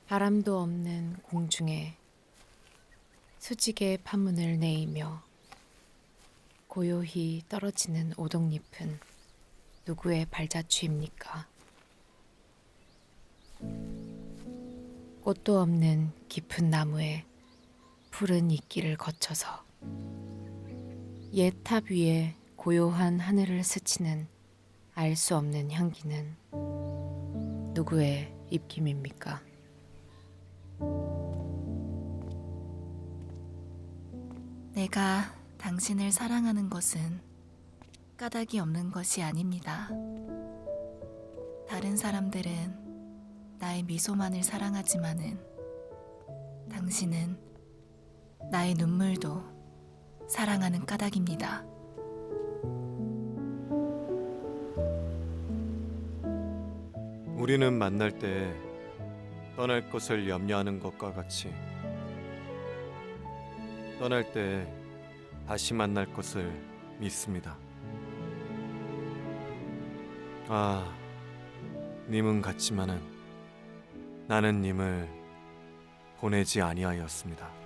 바람도 없는 공중에 수직의 파문을 내이며 고요히 떨어지는 오동잎은 누구의 발자취입니까? 꽃도 없는 깊은 나무에 푸른 이끼를 거쳐서 옛 탑 위에 고요한 하늘을 스치는 알 수 없는 향기는 누구의 입김입니까? 내가 당신을 사랑하는 것은 까닭이 없는 것이 아닙니다. 다른 사람들은 나의 미소만을 사랑하지만은 당신은 나의 눈물도 사랑하는 까닭입니다. 우리는 만날 때 떠날 것을 염려하는 것과 같이 떠날 때 다시 만날 것을 믿습니다. 아, 님은 같지만은 나는 님을 보내지 아니하였습니다.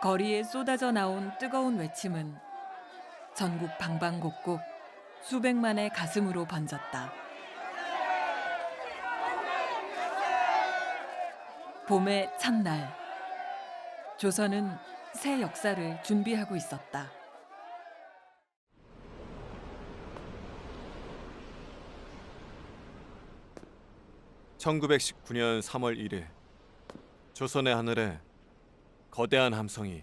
거리에 쏟아져 나온 뜨거운 외침은 전국 방방곡곡 수백만의 가슴으로 번졌다. 봄의 첫날, 조선은 새 역사를 준비하고 있었다. (1919년 3월 1일) 조선의 하늘에 거대한 함성이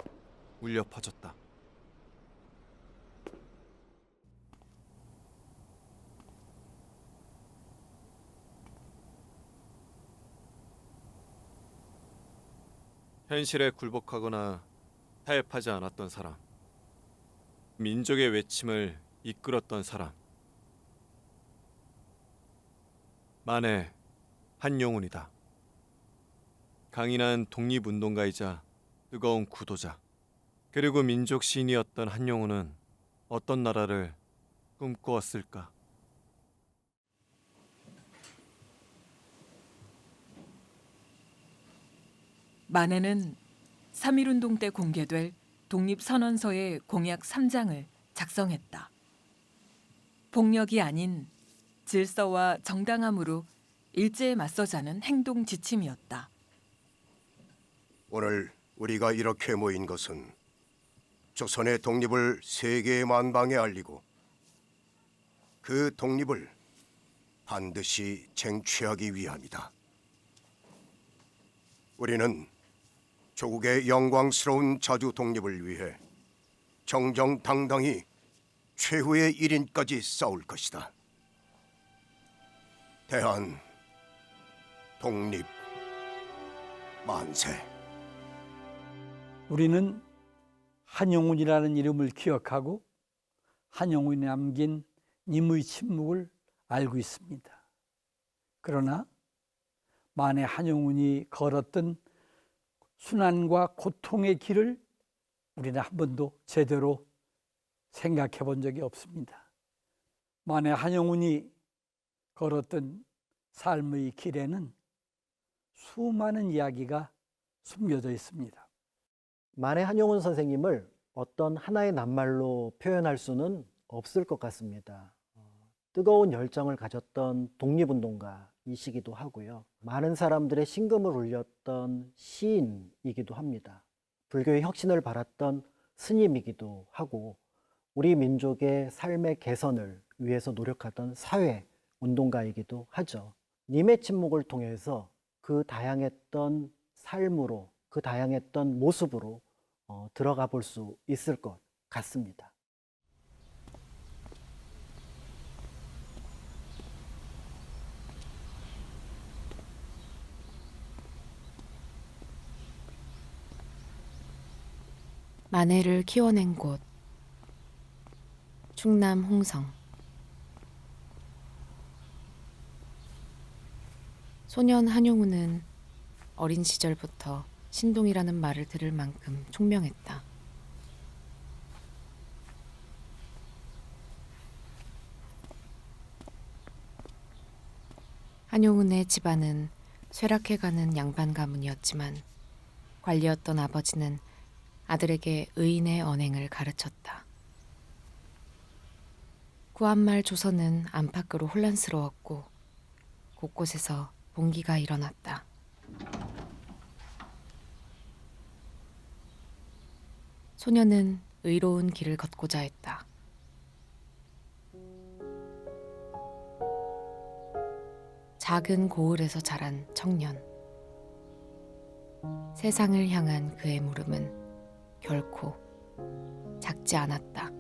울려 퍼졌다. 현실에 굴복하거나 타협하지 않았던 사람, 민족의 외침을 이끌었던 사람, 만해 한용운이다. 강인한 독립운동가이자 뜨거운 구도자, 그리고 민족 시인이었던 한용운은 어떤 나라를 꿈꾸었을까? 만해는 3.1운동 때 공개될 독립선언서의 공약 3장을 작성했다. 폭력이 아닌 질서와 정당함으로 일제에 맞서자는 행동 지침이었다. 오늘 우리가 이렇게 모인 것은 조선의 독립을 세계 만방에 알리고 그 독립을 반드시 쟁취하기 위함이다. 우리는 조국의 영광스러운 자주 독립을 위해 정정당당히 최후의 일인까지 싸울 것이다. 대한 독립 만세. 우리는 한용운이라는 이름을 기억하고 한용운이 남긴 님의 침묵을 알고 있습니다. 그러나 만해 한용운이 걸었던 순환과 고통의 길을 우리는 한 번도 제대로 생각해 본 적이 없습니다. 만해 한용운이 걸었던 삶의 길에는 수많은 이야기가 숨겨져 있습니다. 만해 한용운 선생님을 어떤 하나의 낱말로 표현할 수는 없을 것 같습니다. 뜨거운 열정을 가졌던 독립운동가이시기도 하고요. 많은 사람들의 심금을 울렸던 시인이기도 합니다. 불교의 혁신을 바랐던 스님이기도 하고 우리 민족의 삶의 개선을 위해서 노력하던 사회운동가이기도 하죠. 님의 침묵을 통해서 그 다양했던 삶으로 그 다양했던 모습으로 들어가 볼 수 있을 것 같습니다. 만해를 키워낸 곳, 충남 홍성. 소년 한용우는 어린 시절부터 신동이라는 말을 들을 만큼 총명했다. 한용운의 집안은 쇠락해가는 양반 가문이었지만 관리였던 아버지는 아들에게 의인의 언행을 가르쳤다. 구한말 조선은 안팎으로 혼란스러웠고 곳곳에서 봉기가 일어났다. 소녀는 의로운 길을 걷고자 했다. 작은 고을에서 자란 청년. 세상을 향한 그의 물음은 결코 작지 않았다.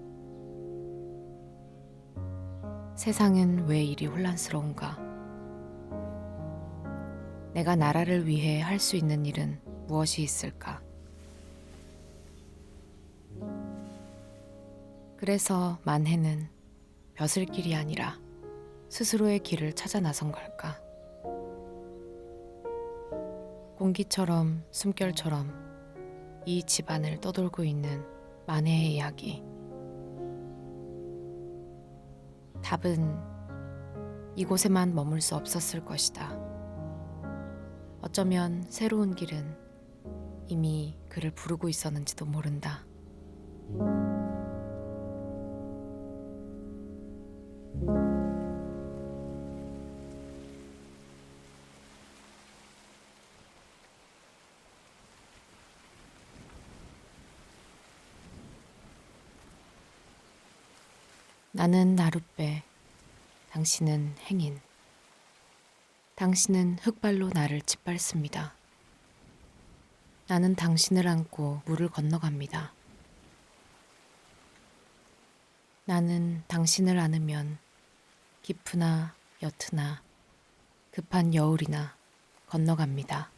세상은 왜 이리 혼란스러운가? 내가 나라를 위해 할 수 있는 일은 무엇이 있을까? 그래서 만해는 벼슬길이 아니라 스스로의 길을 찾아 나선 걸까? 공기처럼 숨결처럼 이 집안을 떠돌고 있는 만해의 이야기. 답은 이곳에만 머물 수 없었을 것이다. 어쩌면 새로운 길은 이미 그를 부르고 있었는지도 모른다. 나는 나룻배, 당신은 행인. 당신은 흙발로 나를 짓밟습니다. 나는 당신을 안고 물을 건너갑니다. 나는 당신을 안으면 깊으나 옅으나 급한 여울이나 건너갑니다.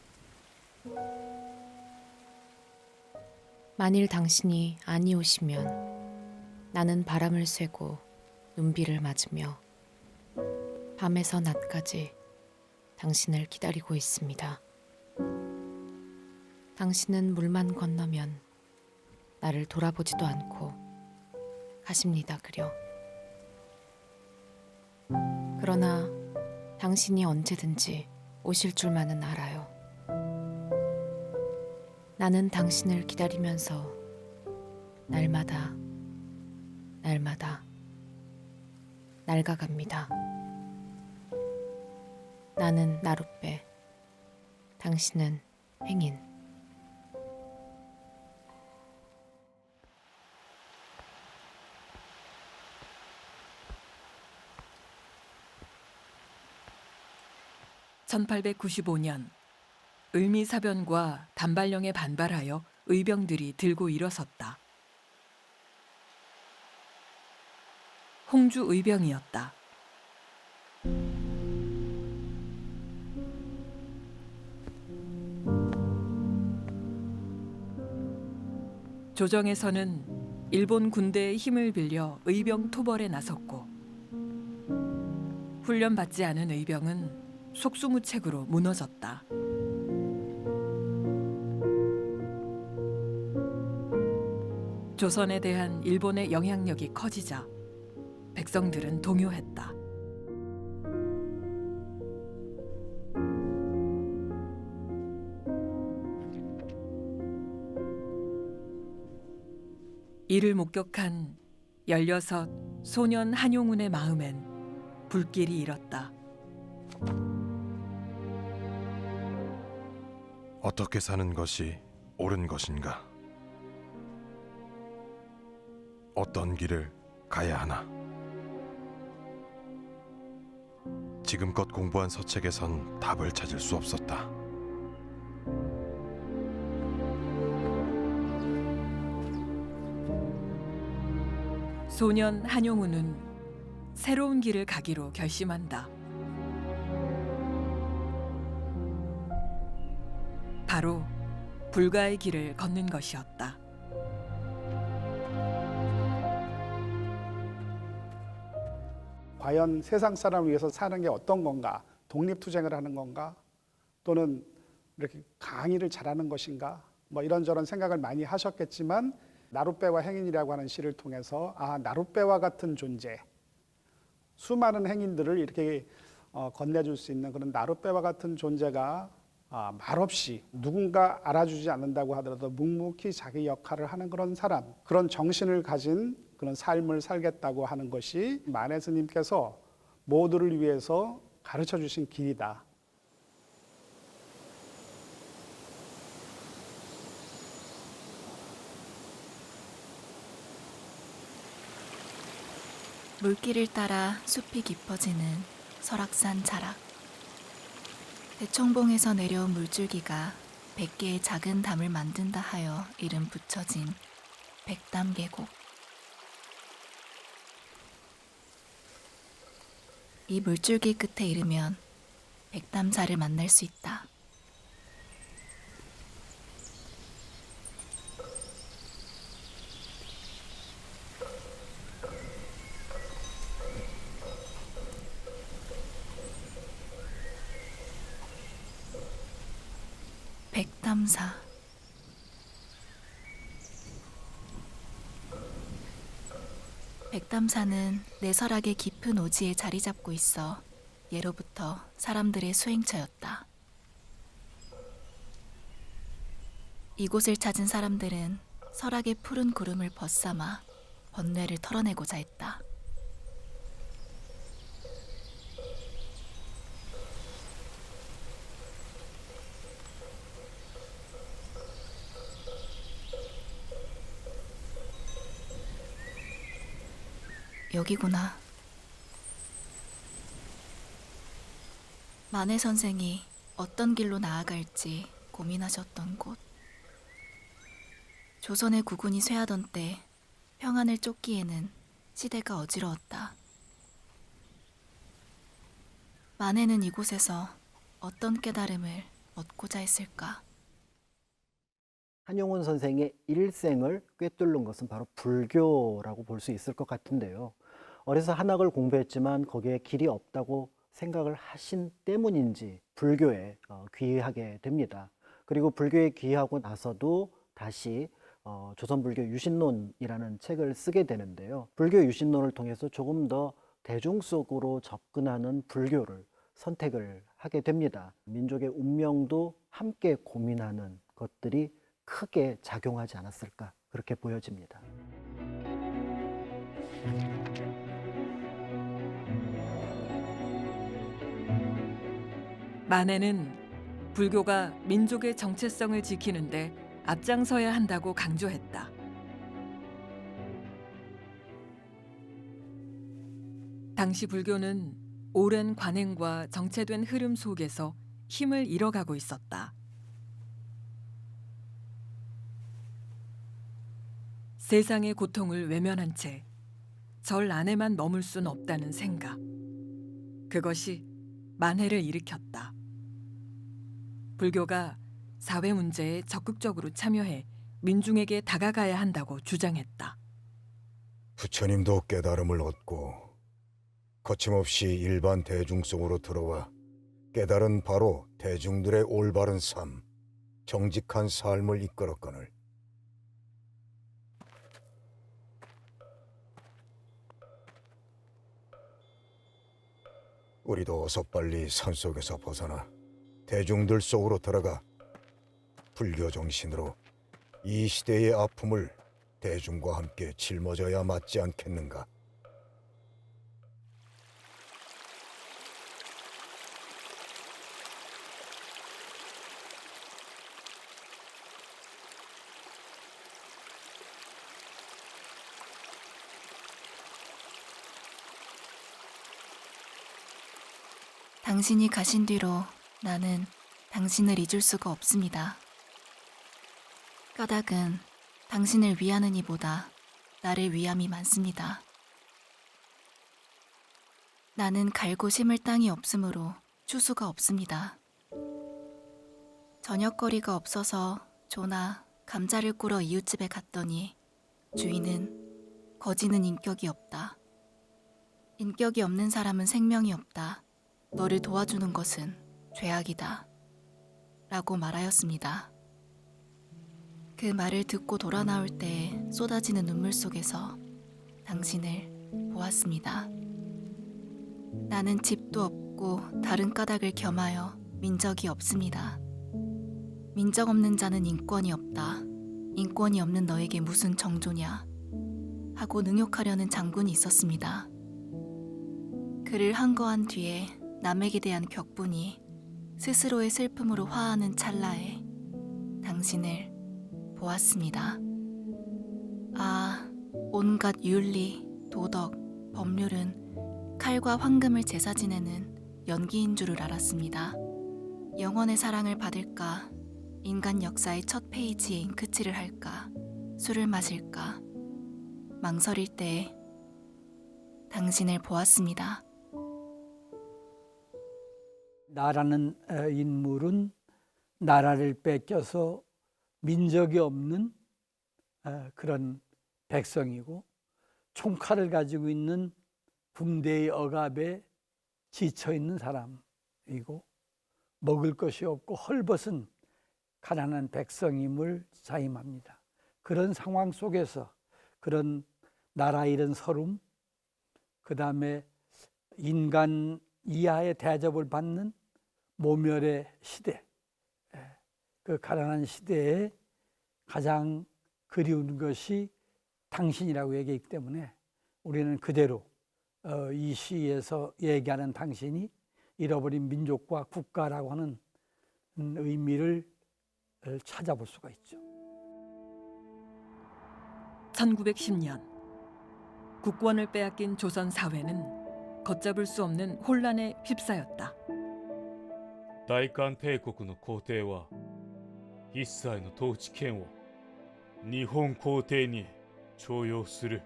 만일 당신이 아니오시면 나는 바람을 쐬고 눈비를 맞으며 밤에서 낮까지 당신을 기다리고 있습니다. 당신은 물만 건너면 나를 돌아보지도 않고 가십니다, 그려. 그러나 당신이 언제든지 오실 줄만은 알아요. 나는 당신을 기다리면서 날마다 낡아갑니다. 나는 나룻배, 당신은 행인. (1895년) 을미사변과 단발령에 반발하여 의병들이 들고 일어섰다. 홍주 의병이었다. 조정에서는 일본 군대의 힘을 빌려 의병 토벌에 나섰고 훈련받지 않은 의병은 속수무책으로 무너졌다. 조선에 대한 일본의 영향력이 커지자 백성들은 동요했다. 이를 목격한 16 소년 한용운의 마음엔 불길이 일었다. 어떻게 사는 것이 옳은 것인가? 어떤 길을 가야 하나? 지금껏 공부한 서책에선 답을 찾을 수 없었다. 소년 한용운은 새로운 길을 가기로 결심한다. 바로 불가의 길을 걷는 것이었다. 과연 세상 사람을 위해서 사는 게 어떤 건가? 독립투쟁을 하는 건가? 또는 이렇게 강의를 잘하는 것인가 뭐 이런저런 생각을 많이 하셨겠지만 나룻배와 행인이라고 하는 시를 통해서 나룻배와 같은 존재, 수많은 행인들을 이렇게 건네줄 수 있는 그런 나룻배와 같은 존재가 말없이 누군가 알아주지 않는다고 하더라도 묵묵히 자기 역할을 하는 그런 사람, 그런 정신을 가진 그런 삶을 살겠다고 하는 것이 만해 스님께서 모두를 위해서 가르쳐 주신 길이다. 물길을 따라 숲이 깊어지는 설악산 자락. 대청봉에서 내려온 물줄기가 100개의 작은 담을 만든다 하여 이름 붙여진 백담 계곡. 이 물줄기 끝에 이르면 백담사를 만날 수 있다. 백담사. 백담사는 내 설악의 깊은 오지에 자리 잡고 있어 예로부터 사람들의 수행처였다. 이곳을 찾은 사람들은 설악의 푸른 구름을 벗삼아 번뇌를 털어내고자 했다. 여기구나. 만해 선생이 어떤 길로 나아갈지 고민하셨던 곳. 조선의 국군이 쇠하던 때 평안을 쫓기에는 시대가 어지러웠다. 만해는 이곳에서 어떤 깨달음을 얻고자 했을까? 한용운 선생의 일생을 꿰뚫는 것은 바로 불교라고 볼 수 있을 것 같은데요. 어려서 한학을 공부했지만 거기에 길이 없다고 생각을 하신 때문인지 불교에 귀의하게 됩니다. 그리고 불교에 귀의하고 나서도 다시 조선불교 유신론이라는 책을 쓰게 되는데요. 불교 유신론을 통해서 조금 더 대중 속으로 접근하는 불교를 선택을 하게 됩니다. 민족의 운명도 함께 고민하는 것들이 크게 작용하지 않았을까, 그렇게 보여집니다. 만해는 불교가 민족의 정체성을 지키는데 앞장서야 한다고 강조했다. 당시 불교는 오랜 관행과 정체된 흐름 속에서 힘을 잃어가고 있었다. 세상의 고통을 외면한 채 절 안에만 머물 순 없다는 생각. 그것이 만해를 일으켰다. 불교가 사회 문제에 적극적으로 참여해 민중에게 다가가야 한다고 주장했다. 부처님도 깨달음을 얻고 거침없이 일반 대중 속으로 들어와 깨달은 바로 대중들의 올바른 삶, 정직한 삶을 이끌었거늘. 우리도 어서 빨리 산속에서 벗어나 대중들 속으로 들어가 불교 정신으로 이 시대의 아픔을 대중과 함께 짊어져야 맞지 않겠는가? 당신이 가신 뒤로 나는 당신을 잊을 수가 없습니다. 까닭은 당신을 위하는 이보다 나를 위함이 많습니다. 나는 갈고 심을 땅이 없으므로 추수가 없습니다. 저녁거리가 없어서 조나 감자를 꾸러 이웃집에 갔더니 주인은 거지는 인격이 없다. 인격이 없는 사람은 생명이 없다. 너를 도와주는 것은 죄악이다. 라고 말하였습니다. 그 말을 듣고 돌아 나올 때 쏟아지는 눈물 속에서 당신을 보았습니다. 나는 집도 없고 다른 까닭을 겸하여 민적이 없습니다. 민적 없는 자는 인권이 없다. 인권이 없는 너에게 무슨 정조냐 하고 능욕하려는 장군이 있었습니다. 그를 항거한 뒤에 남에게 대한 격분이 스스로의 슬픔으로 화하는 찰나에 당신을 보았습니다. 아, 온갖 윤리, 도덕, 법률은 칼과 황금을 제사 지내는 연기인 줄을 알았습니다. 영원의 사랑을 받을까, 인간 역사의 첫 페이지에 잉크칠을 할까, 술을 마실까, 망설일 때 당신을 보았습니다. 나라는 인물은 나라를 뺏겨서 민족이 없는 그런 백성이고 총칼을 가지고 있는 군대의 억압에 지쳐 있는 사람이고 먹을 것이 없고 헐벗은 가난한 백성임을 자임합니다. 그런 상황 속에서 그런 나라 잃은 서름, 그 다음에 인간 이하의 대접을 받는 모멸의 시대, 그 가난한 시대에 가장 그리운 것이 당신이라고 얘기하기 때문에 우리는 그대로 이 시에서 얘기하는 당신이 잃어버린 민족과 국가라고 하는 의미를 찾아볼 수가 있죠. 1910년 국권을 빼앗긴 조선 사회는 걷잡을 수 없는 혼란에 휩싸였다. 大韓帝国の皇帝は一切の統治権を日本皇帝に徴用する。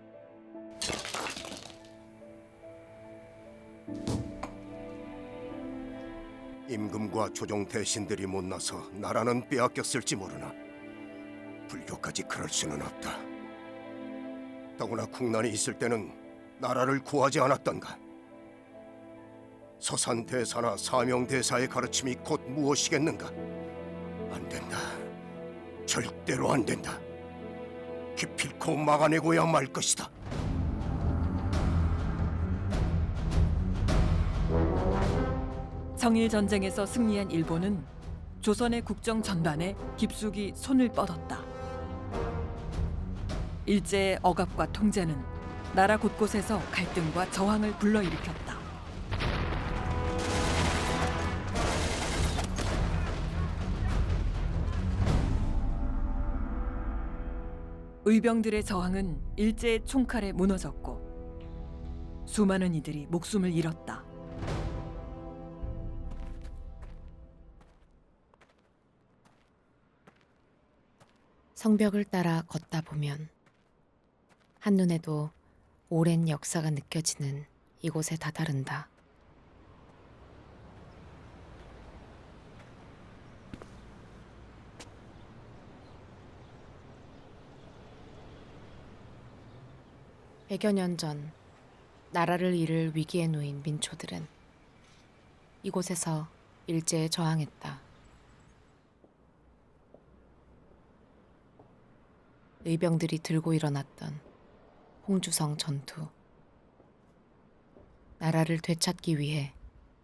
임금과 조정 대신들이 못나서 나라는 빼앗겼을지 모르나 불교까지 그럴 수는 없다. 더구나 국난이 있을 때는 나라를 구하지 않았던가. 서산대사나 사명대사의 가르침이 곧 무엇이겠는가? 안 된다. 절대로 안 된다. 기필코 막아내고야 말 것이다. 청일전쟁에서 승리한 일본은 조선의 국정 전반에 깊숙이 손을 뻗었다. 일제의 억압과 통제는 나라 곳곳에서 갈등과 저항을 불러일으켰다. 의병들의 저항은 일제의 총칼에 무너졌고 수많은 이들이 목숨을 잃었다. 성벽을 따라 걷다 보면 한눈에도 오랜 역사가 느껴지는 이곳에 다다른다. 백여 년 전 나라를 잃을 위기에 놓인 민초들은 이곳에서 일제에 저항했다. 의병들이 들고 일어났던 홍주성 전투. 나라를 되찾기 위해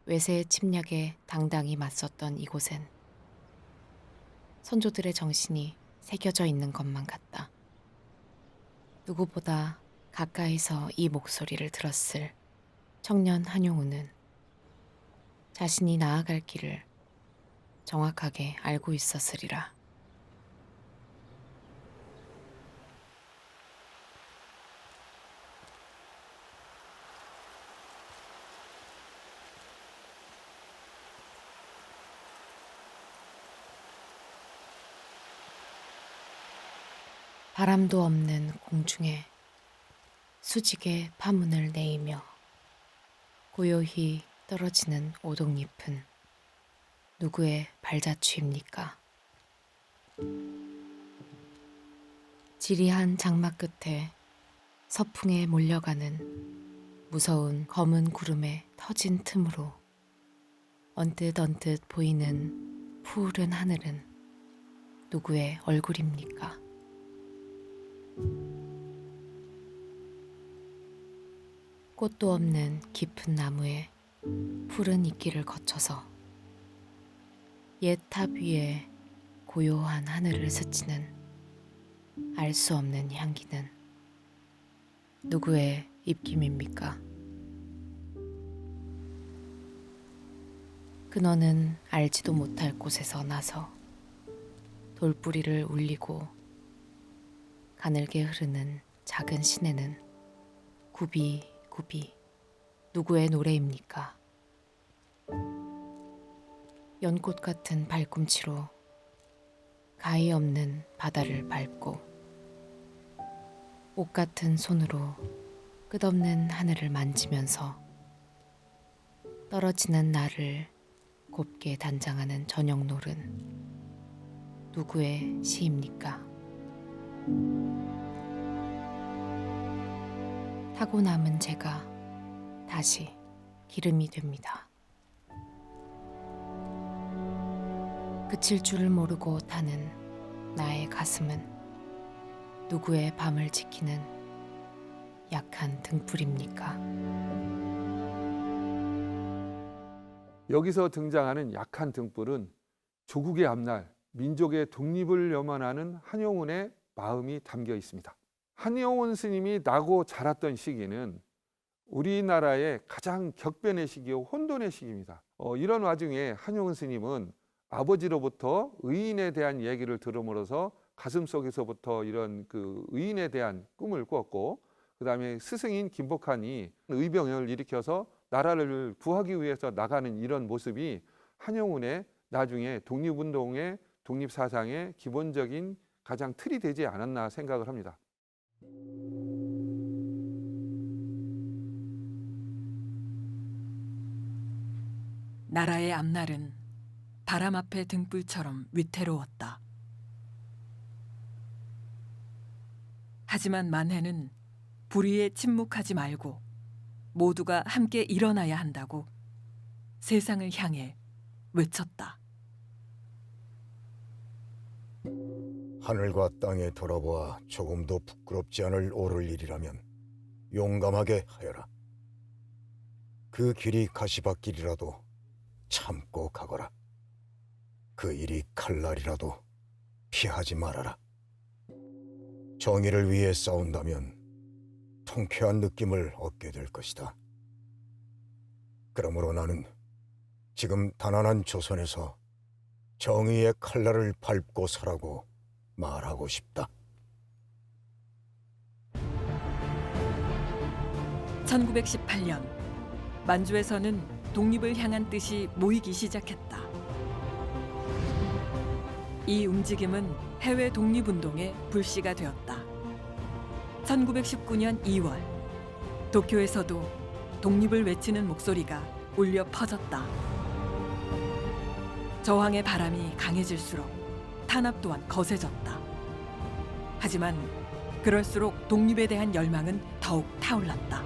외세의 침략에 당당히 맞섰던 이곳엔 선조들의 정신이 새겨져 있는 것만 같다. 누구보다 가까이서 이 목소리를 들었을 청년 한용우는 자신이 나아갈 길을 정확하게 알고 있었으리라. 바람도 없는 공중에 수직의 파문을 내이며 고요히 떨어지는 오동잎은 누구의 발자취입니까? 지리한 장막 끝에 서풍에 몰려가는 무서운 검은 구름의 터진 틈으로 언뜻 보이는 푸른 하늘은 누구의 얼굴입니까? 꽃도 없는 깊은 나무에 푸른 이끼를 거쳐서 옛 탑 위에 고요한 하늘을 스치는 알 수 없는 향기는 누구의 입김입니까? 그너는 알지도 못할 곳에서 나서 돌뿌리를 울리고 가늘게 흐르는 작은 시내는 굽이굽이 누구의 노래입니까? 연꽃 같은 발꿈치로 가히 없는 바다를 밟고 옷 같은 손으로 끝없는 하늘을 만지면서 떨어지는 나를 곱게 단장하는 저녁놀은 누구의 시입니까? 타고 남은 제가 다시 기름이 됩니다. 그칠 줄을 모르고 타는 나의 가슴은 누구의 밤을 지키는 약한 등불입니까? 여기서 등장하는 약한 등불은 조국의 앞날, 민족의 독립을 염원하는 한용운의 마음이 담겨 있습니다. 한용운 스님이 나고 자랐던 시기는 우리나라의 가장 격변의 시기요 혼돈의 시기입니다. 이런 와중에 한용운 스님은 아버지로부터 의인에 대한 얘기를 들음으로써 가슴속에서부터 이런 그 의인에 대한 꿈을 꾸었고, 그 다음에 스승인 김복한이 의병을 일으켜서 나라를 구하기 위해서 나가는 이런 모습이 한용운의 나중에 독립운동의 독립사상의 기본적인 가장 틀이 되지 않았나 생각을 합니다. 나라의 앞날은 바람 앞의 등불처럼 위태로웠다. 하지만 만해는 불의에 침묵하지 말고 모두가 함께 일어나야 한다고 세상을 향해 외쳤다. 하늘과 땅에 돌아보아 조금도 부끄럽지 않을 옳을 일이라면 용감하게 하여라. 그 길이 가시밭길이라도 참고 가거라. 그 일이 칼날이라도 피하지 말아라. 정의를 위해 싸운다면 통쾌한 느낌을 얻게 될 것이다. 그러므로 나는 지금 가난한 조선에서 정의의 칼날을 밟고 서라고 말하고 싶다. 1918년 만주에서는 독립을 향한 뜻이 모이기 시작했다. 이 움직임은 해외 독립운동의 불씨가 되었다. 1919년 2월 도쿄에서도 독립을 외치는 목소리가 울려 퍼졌다. 저항의 바람이 강해질수록 탄압 또한 거세졌다. 하지만 그럴수록 독립에 대한 열망은 더욱 타올랐다.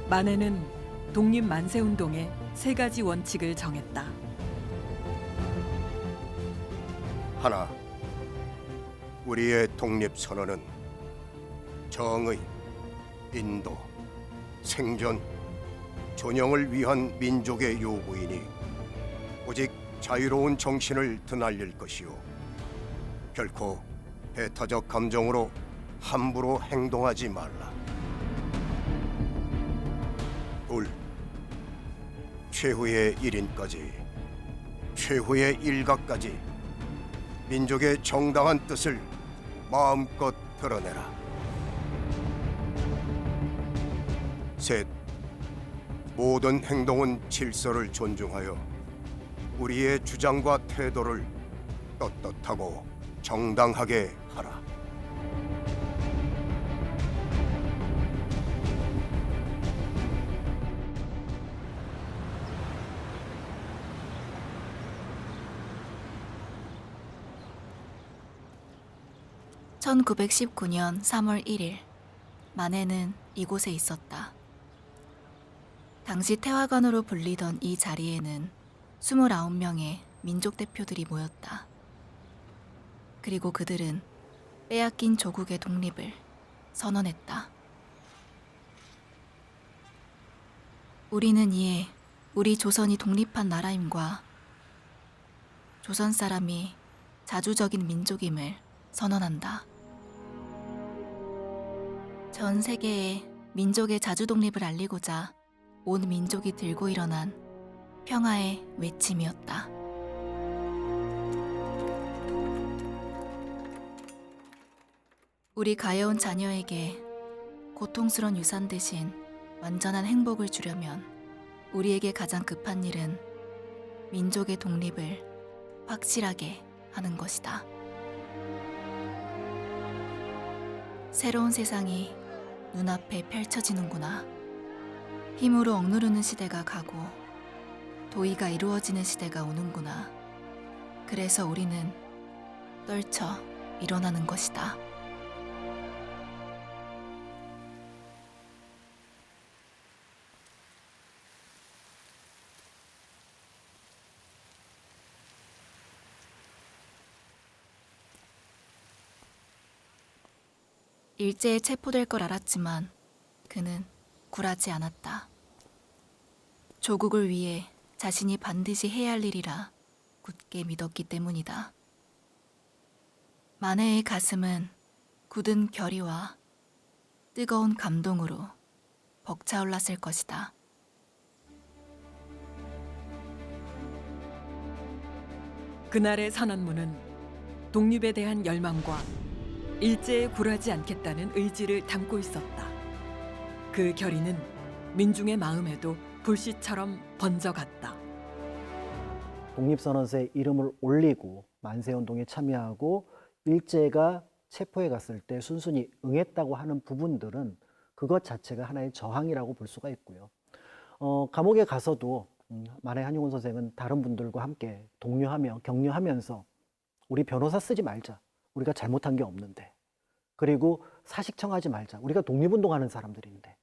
만해는 독립 만세운동의 3가지 원칙을 정했다. 하나, 우리의 독립선언은 정의, 인도, 생존, 존영을 위한 민족의 요구이니 오직 자유로운 정신을 드날릴 것이요 결코 배타적 감정으로 함부로 행동하지 말라. 둘, 최후의 1인까지, 최후의 일가까지 민족의 정당한 뜻을 마음껏 드러내라. 셋, 모든 행동은 질서를 존중하여 우리의 주장과 태도를 떳떳하고 정당하게 하라. 1919년 3월 1일, 만해는 이곳에 있었다. 당시 태화관으로 불리던 이 자리에는 29명의 민족 대표들이 모였다. 그리고 그들은 빼앗긴 조국의 독립을 선언했다. 우리는 이에 우리 조선이 독립한 나라임과 조선 사람이 자주적인 민족임을 선언한다. 전 세계에 민족의 자주 독립을 알리고자 온 민족이 들고 일어난 평화의 외침이었다. 우리 가여운 자녀에게 고통스러운 유산 대신 완전한 행복을 주려면 우리에게 가장 급한 일은 민족의 독립을 확실하게 하는 것이다. 새로운 세상이 눈앞에 펼쳐지는구나. 힘으로 억누르는 시대가 가고 도의가 이루어지는 시대가 오는구나. 그래서 우리는 떨쳐 일어나는 것이다. 일제에 체포될 걸 알았지만 그는 굴하지 않았다. 조국을 위해 자신이 반드시 해야 할 일이라 굳게 믿었기 때문이다. 만해의 가슴은 굳은 결의와 뜨거운 감동으로 벅차올랐을 것이다. 그날의 선언문은 독립에 대한 열망과 일제에 굴하지 않겠다는 의지를 담고 있었다. 그 결의는 민중의 마음에도 불씨처럼 번져갔다. 독립선언서에 이름을 올리고 만세운동에 참여하고 일제가 체포해 갔을 때 순순히 응했다고 하는 부분들은 그것 자체가 하나의 저항이라고 볼 수가 있고요. 감옥에 가서도 만해 한용운 선생은 다른 분들과 함께 독려하며 격려하면서 우리 변호사 쓰지 말자. 우리가 잘못한 게 없는데. 그리고 사식 청하지 말자. 우리가 독립운동하는 사람들인데.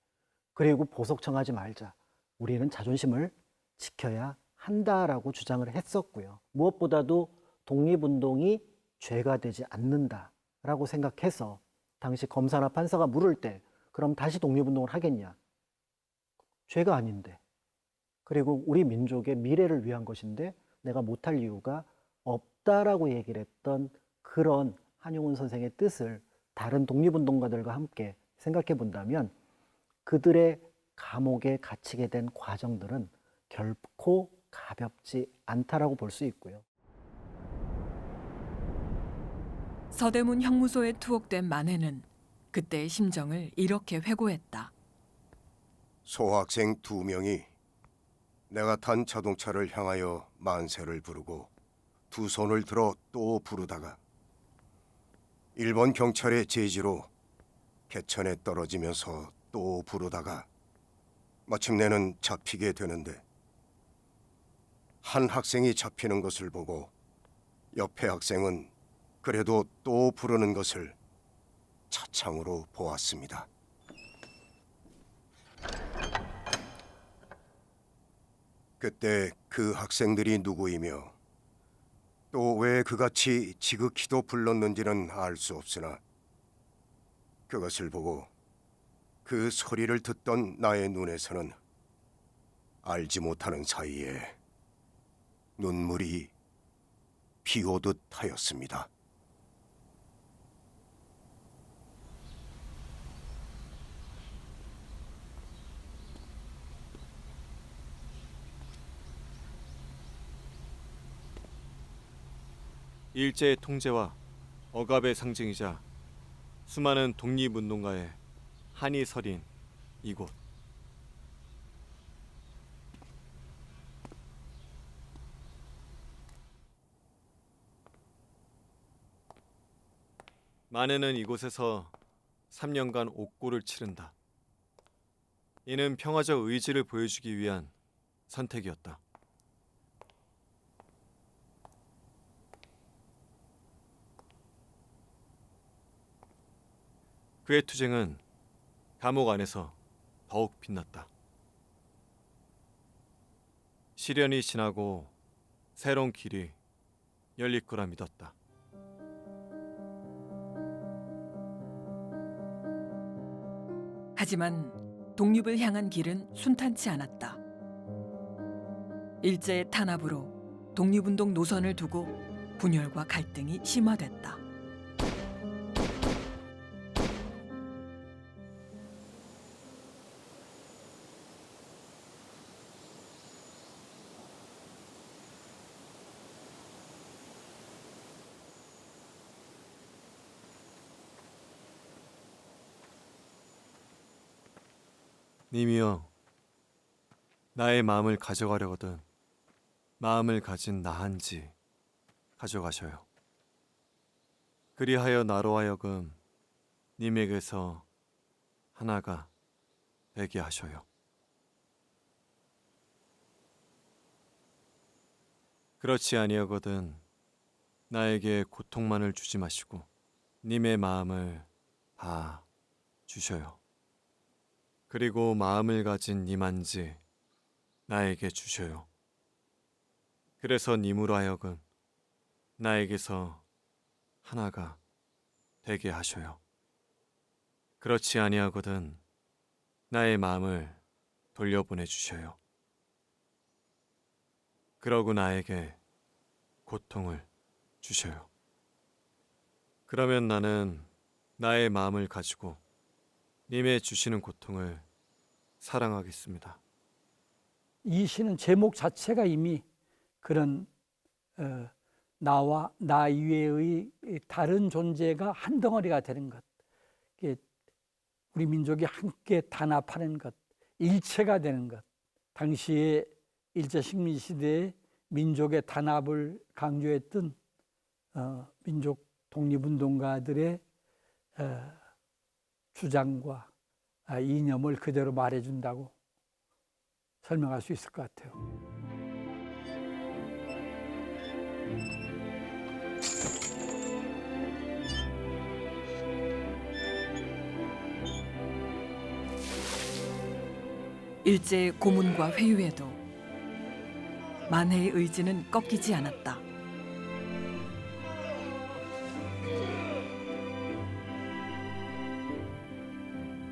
그리고 보석 청하지 말자. 우리는 자존심을 지켜야 한다라고 주장을 했었고요. 무엇보다도 독립운동이 죄가 되지 않는다라고 생각해서 당시 검사나 판사가 물을 때 그럼 다시 독립운동을 하겠냐? 죄가 아닌데. 그리고 우리 민족의 미래를 위한 것인데 내가 못할 이유가 없다라고 얘기를 했던 그런 한용운 선생의 뜻을 다른 독립운동가들과 함께 생각해 본다면 그들의 감옥에 갇히게 된 과정들은 결코 가볍지 않다라고 볼 수 있고요. 서대문 형무소에 투옥된 만해는 그때의 심정을 이렇게 회고했다. 소학생 2명이 내가 탄 자동차를 향하여 만세를 부르고 두 손을 들어 또 부르다가 일본 경찰의 제지로 개천에 떨어지면서 또 부르다가 마침내는 잡히게 되는데 한 학생이 잡히는 것을 보고 옆에 학생은 그래도 또 부르는 것을 차창으로 보았습니다. 그때 그 학생들이 누구이며 또 왜 그같이 지극히도 불렀는지는 알 수 없으나 그것을 보고 그 소리를 듣던 나의 눈에서는 알지 못하는 사이에 눈물이 비오듯 하였습니다. 일제의 통제와 억압의 상징이자 수많은 독립운동가의 한이 서린 이곳. 만해는 이곳에서 3년간 옥고를 치른다. 이는 평화적 의지를 보여주기 위한 선택이었다. 그의 투쟁은 감옥 안에서 더욱 빛났다. 시련이 지나고 새로운 길이 열릴 거라 믿었다. 하지만 독립을 향한 길은 순탄치 않았다. 일제의 탄압으로 독립운동 노선을 두고 분열과 갈등이 심화됐다. 님이여, 나의 마음을 가져가려거든 마음을 가진 나한지 가져가셔요. 그리하여 나로 하여금 님에게서 하나가 되게 하셔요. 그렇지 아니하거든 나에게 고통만을 주지 마시고 님의 마음을 다 주셔요. 그리고 마음을 가진 님한지 나에게 주셔요. 그래서 님으로 하여금 나에게서 하나가 되게 하셔요. 그렇지 아니하거든 나의 마음을 돌려보내 주셔요. 그러고 나에게 고통을 주셔요. 그러면 나는 나의 마음을 가지고 님의 주시는 고통을 사랑하겠습니다. 이 시는 제목 자체가 이미 그런 나와 나 이외의 다른 존재가 한 덩어리가 되는 것, 우리 민족이 함께 단합하는 것, 일체가 되는 것. 당시에 일제 식민 시대에 민족의 단합을 강조했던 민족 독립운동가들의 주장과 이념을 그대로 말해준다고 설명할 수 있을 것 같아요. 일제의 고문과 회유에도 만해의 의지는 꺾이지 않았다.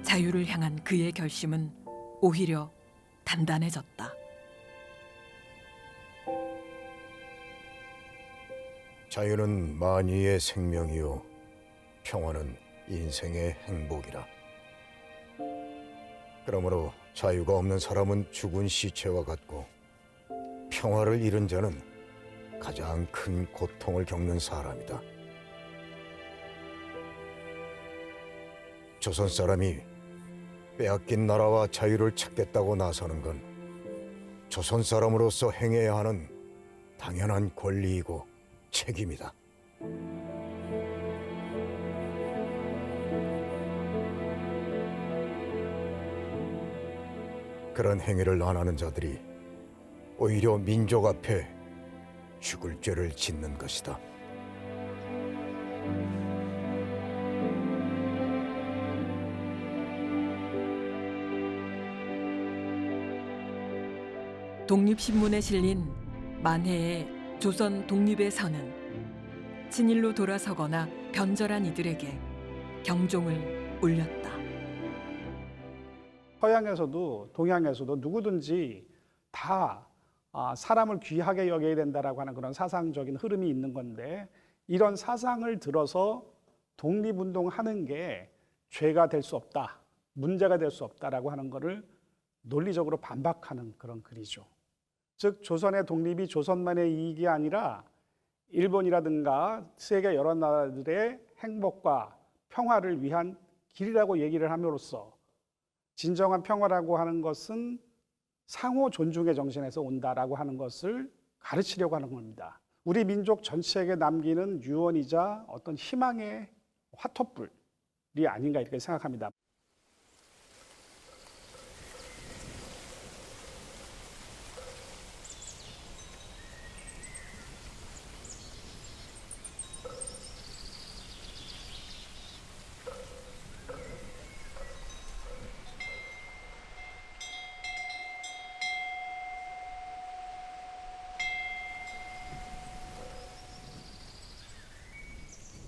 자유를 향한 그의 결심은 오히려 단단해졌다. 자유는 만유의 생명이요 평화는 인생의 행복이라. 그러므로 자유가 없는 사람은 죽은 시체와 같고 평화를 잃은 자는 가장 큰 고통을 겪는 사람이다. 조선 사람이 빼앗긴 나라와 자유를 찾겠다고 나서는 건 조선 사람으로서 행해야 하는 당연한 권리이고 책임이다. 그런 행위를 안 하는 자들이 오히려 민족 앞에 죽을 죄를 짓는 것이다. 독립신문에 실린 만해의 조선 독립의 선은 친일로 돌아서거나 변절한 이들에게 경종을 울렸다. 서양에서도 동양에서도 누구든지 다 사람을 귀하게 여겨야 된다라고 하는 그런 사상적인 흐름이 있는 건데, 이런 사상을 들어서 독립운동하는 게 죄가 될 수 없다, 문제가 될 수 없다라고 하는 것을 논리적으로 반박하는 그런 글이죠. 즉 조선의 독립이 조선만의 이익이 아니라 일본이라든가 세계 여러 나라들의 행복과 평화를 위한 길이라고 얘기를 함으로써 진정한 평화라고 하는 것은 상호 존중의 정신에서 온다라고 하는 것을 가르치려고 하는 겁니다. 우리 민족 전체에게 남기는 유언이자 어떤 희망의 화텄불이 아닌가 이렇게 생각합니다.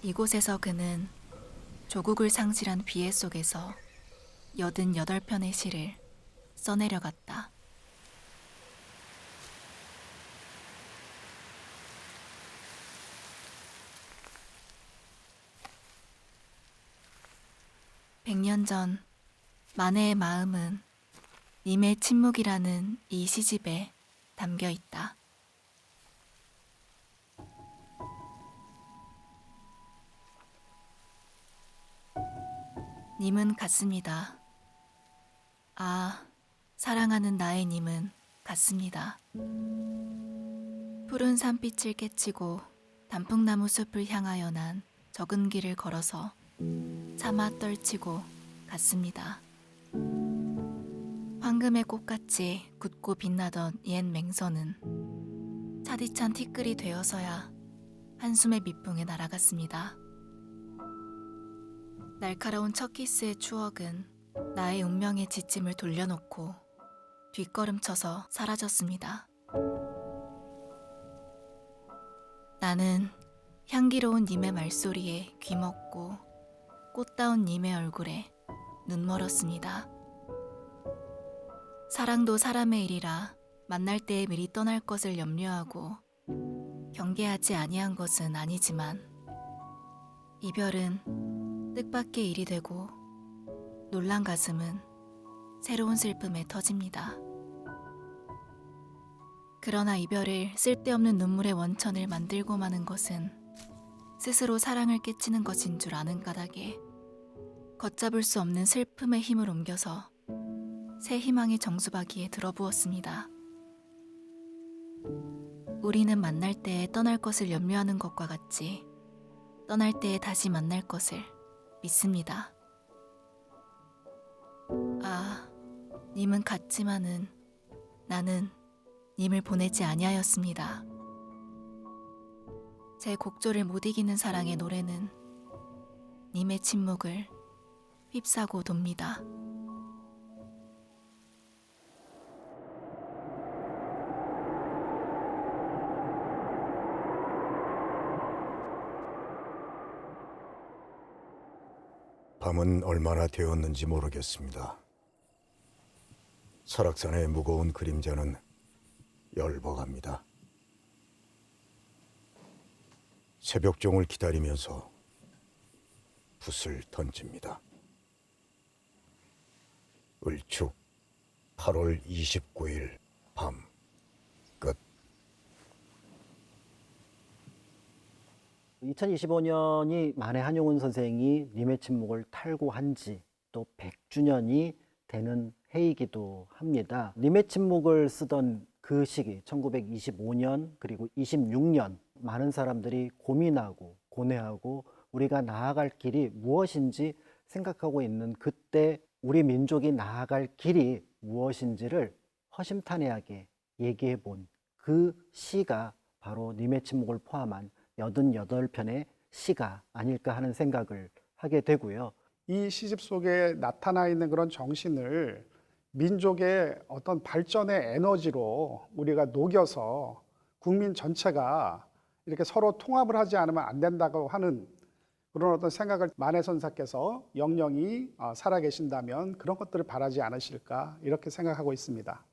이곳에서 그는 조국을 상실한 비애 속에서 88편의 시를 써내려갔다. 백년 전 만해의 마음은 님의 침묵이라는 이 시집에 담겨 있다. 님은 같습니다. 아, 사랑하는 나의 님은 같습니다. 푸른 산빛을 깨치고 단풍나무 숲을 향하여 난 적은 길을 걸어서 차마 떨치고 갔습니다. 황금의 꽃같이 굳고 빛나던 옛 맹선은 차디찬 티끌이 되어서야 한숨의 밑붕에 날아갔습니다. 날카로운 첫 키스의 추억은 나의 운명의 지침을 돌려놓고 뒷걸음쳐서 사라졌습니다. 나는 향기로운 님의 말소리에 귀먹고 꽃다운 님의 얼굴에 눈멀었습니다. 사랑도 사람의 일이라 만날 때에 미리 떠날 것을 염려하고 경계하지 아니한 것은 아니지만 이별은 뜻밖의 일이 되고 놀란 가슴은 새로운 슬픔에 터집니다. 그러나 이별을 쓸데없는 눈물의 원천을 만들고 마는 것은 스스로 사랑을 깨치는 것인 줄 아는 까닭에 걷잡을 수 없는 슬픔의 힘을 옮겨서 새 희망의 정수박이에 들어부었습니다. 우리는 만날 때에 떠날 것을 염려하는 것과 같이 떠날 때에 다시 만날 것을 믿습니다. 아, 님은 같지만은 나는 님을 보내지 아니하였습니다. 제 곡조를 못 이기는 사랑의 노래는 님의 침묵을 휩싸고 돕니다. 밤은 얼마나 되었는지 모르겠습니다. 설악산의 무거운 그림자는 열버갑니다. 새벽종을 기다리면서 붓을 던집니다. 을축 8월 29일 밤 끝. 2025년이 만해 한용운 선생이 님의 침묵을 탈고한 지 또 100주년이 되는 해이기도 합니다. 님의 침묵을 쓰던 그 시기 1925년 그리고 26년 많은 사람들이 고민하고 고뇌하고 우리가 나아갈 길이 무엇인지 생각하고 있는 그때 우리 민족이 나아갈 길이 무엇인지를 허심탄회하게 얘기해 본 그 시가 바로 님의 침묵을 포함한 88편의 시가 아닐까 하는 생각을 하게 되고요. 이 시집 속에 나타나 있는 그런 정신을 민족의 어떤 발전의 에너지로 우리가 녹여서 국민 전체가 이렇게 서로 통합을 하지 않으면 안 된다고 하는 그런 어떤 생각을 만해 선사께서 영영이 살아계신다면 그런 것들을 바라지 않으실까 이렇게 생각하고 있습니다.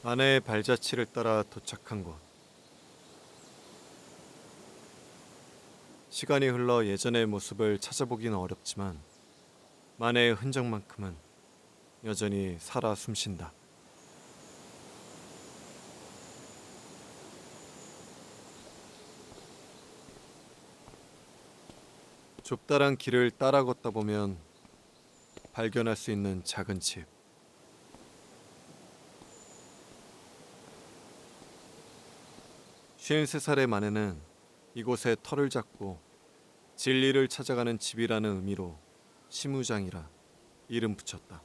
아내의 발자취를 따라 도착한 곳. 시간이 흘러 예전의 모습을 찾아보기는 어렵지만 만해의 흔적만큼은 여전히 살아 숨쉰다. 좁다란 길을 따라 걷다 보면 발견할 수 있는 작은 집. 쉰세 살의 만해는 이곳에 터를 잡고 진리를 찾아가는 집이라는 의미로 시무장이라 이름 붙였다.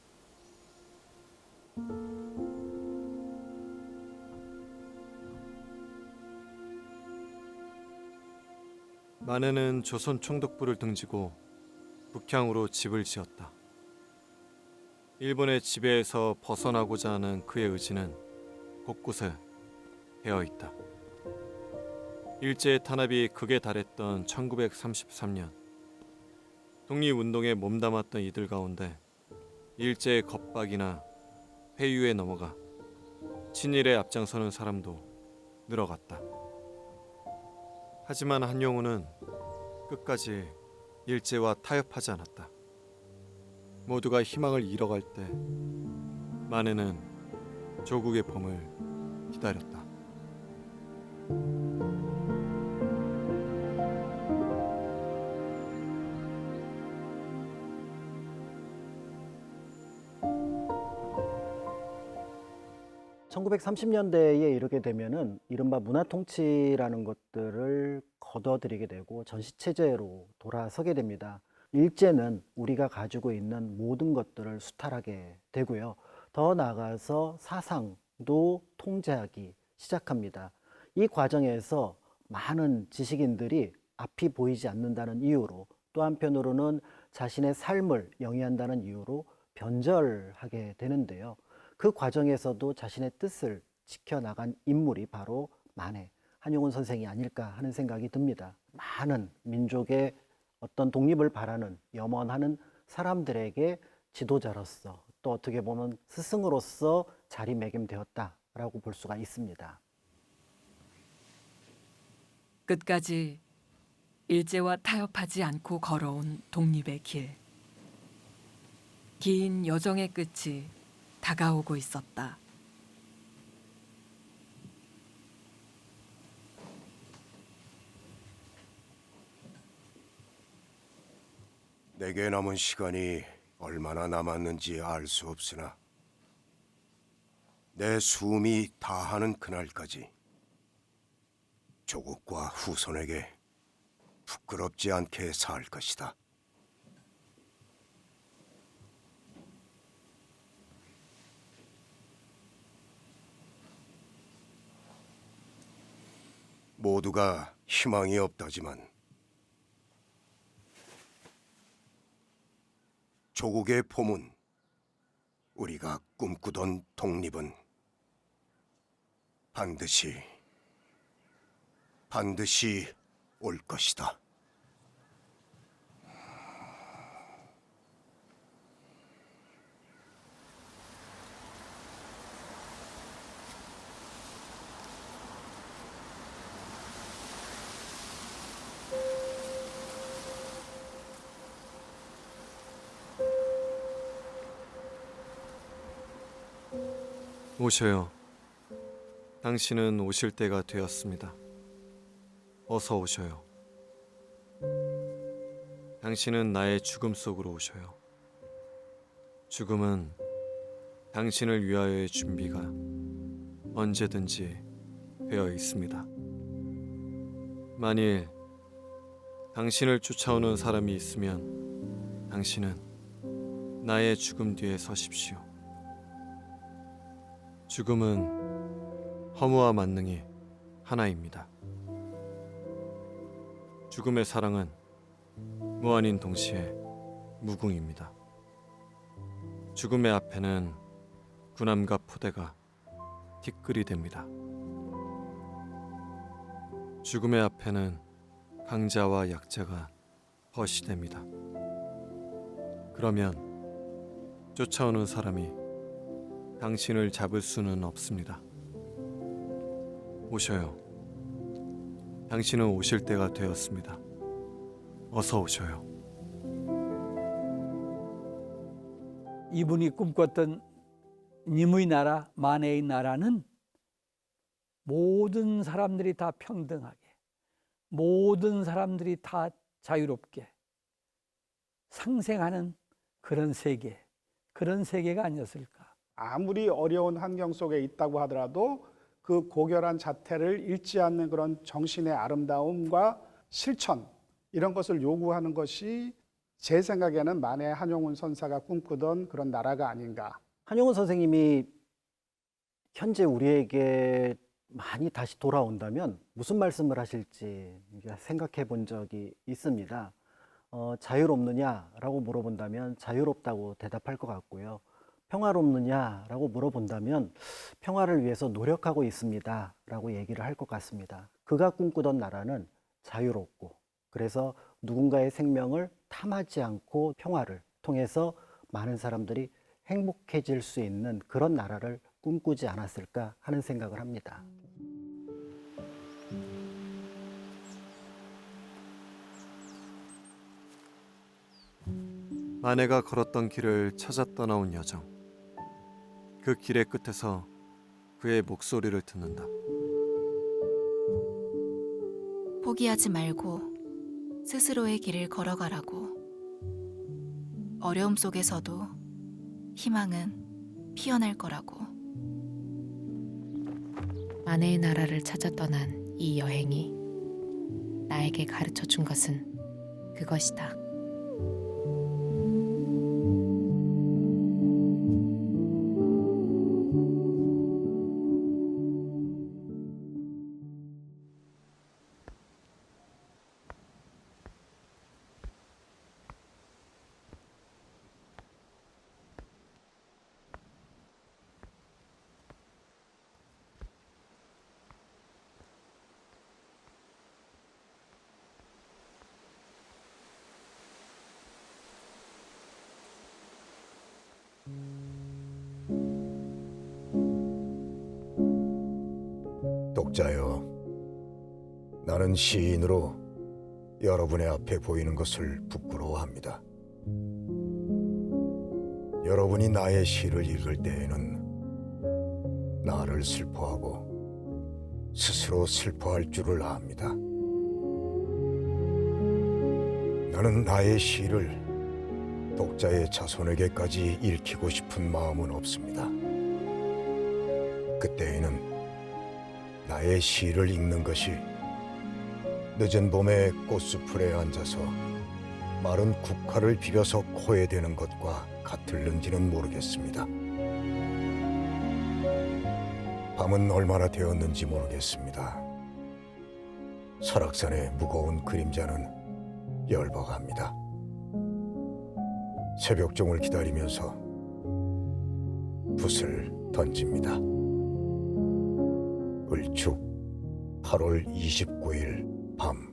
만해는 조선 총독부를 등지고 북향으로 집을 지었다. 일본의 지배에서 벗어나고자 하는 그의 의지는 곳곳에 배어 있다. 일제의 탄압이 극에 달했던 1933년, 독립운동에 몸담았던 이들 가운데 일제의 겁박이나 회유에 넘어가 친일에 앞장서는 사람도 늘어갔다. 하지만 한용우는 끝까지 일제와 타협하지 않았다. 모두가 희망을 잃어갈 때 만해는 조국의 봄을 기다렸다. (1930년대에) 이르게 되면은 이른바 문화통치라는 것들을 거둬들이게 되고 전시체제로 돌아서게 됩니다. 일제는 우리가 가지고 있는 모든 것들을 수탈하게 되고요. 더 나아가서 사상도 통제하기 시작합니다. 이 과정에서 많은 지식인들이 앞이 보이지 않는다는 이유로, 또 한편으로는 자신의 삶을 영위한다는 이유로 변절하게 되는데요. 그 과정에서도 자신의 뜻을 지켜나간 인물이 바로 만해, 한용운 선생이 아닐까 하는 생각이 듭니다. 많은 민족의 어떤 독립을 바라는, 염원하는 사람들에게 지도자로서, 또 어떻게 보면 스승으로서 자리매김되었다라고 볼 수가 있습니다. 끝까지 일제와 타협하지 않고 걸어온 독립의 길. 긴 여정의 끝이 다가오고 있었다. 내게 남은 시간이 얼마나 남았는지 알 수 없으나 내 숨이 다하는 그날까지 조국과 후손에게 부끄럽지 않게 살 것이다. 모두가 희망이 없다지만 조국의 봄은, 우리가 꿈꾸던 독립은 반드시 올 것이다. 오셔요. 당신은 오실 때가 되었습니다. 어서 오셔요. 당신은 나의 죽음 속으로 오셔요. 죽음은 당신을 위하여의 준비가 언제든지 되어 있습니다. 만일 당신을 쫓아오는 사람이 있으면 당신은 나의 죽음 뒤에 서십시오. 죽음은 허무와 만능이 하나입니다. 죽음의 사랑은 무한인 동시에 무궁입니다. 죽음의 앞에는 군함과 포대가 티끌이 됩니다. 죽음의 앞에는 강자와 약자가 벗이 됩니다. 그러면 쫓아오는 사람이 당신을 잡을 수는 없습니다. 오셔요. 당신은 오실 때가 되었습니다. 어서 오셔요. 이분이 꿈꿨던 님의 나라, 만해의 나라는 모든 사람들이 다 평등하게, 모든 사람들이 다 자유롭게 상생하는 그런 세계, 그런 세계가 아니었을까. 아무리 어려운 환경 속에 있다고 하더라도 그 고결한 자태를 잃지 않는 그런 정신의 아름다움과 실천, 이런 것을 요구하는 것이 제 생각에는 만해 한용운 선사가 꿈꾸던 그런 나라가 아닌가. 한용운 선생님이 현재 우리에게 많이 다시 돌아온다면 무슨 말씀을 하실지 생각해 본 적이 있습니다. 자유롭느냐라고 물어본다면 자유롭다고 대답할 것 같고요. 평화롭느냐라고 물어본다면 평화를 위해서 노력하고 있습니다 라고 얘기를 할 것 같습니다. 그가 꿈꾸던 나라는 자유롭고, 그래서 누군가의 생명을 탐하지 않고 평화를 통해서 많은 사람들이 행복해질 수 있는 그런 나라를 꿈꾸지 않았을까 하는 생각을 합니다. 아내가 걸었던 길을 찾아 떠나온 여정. 그 길의 끝에서 그의 목소리를 듣는다. 포기하지 말고 스스로의 길을 걸어가라고. 어려움 속에서도 희망은 피어날 거라고. 아내의 나라를 찾아 떠난 이 여행이 나에게 가르쳐 준 것은 그것이다. 독자여, 나는 시인으로 여러분의 앞에 보이는 것을 부끄러워합니다. 여러분이 나의 시를 읽을 때에는 나를 슬퍼하고 스스로 슬퍼할 줄을 압니다. 나는 나의 시를 독자의 자손에게까지 읽히고 싶은 마음은 없습니다. 그때에는 나의 시를 읽는 것이 늦은 봄에 꽃수풀에 앉아서 마른 국화를 비벼서 코에 대는 것과 같을는지는 모르겠습니다. 밤은 얼마나 되었는지 모르겠습니다. 설악산의 무거운 그림자는 열버갑니다. 새벽종을 기다리면서 붓을 던집니다. 을축 8월 29일 밤.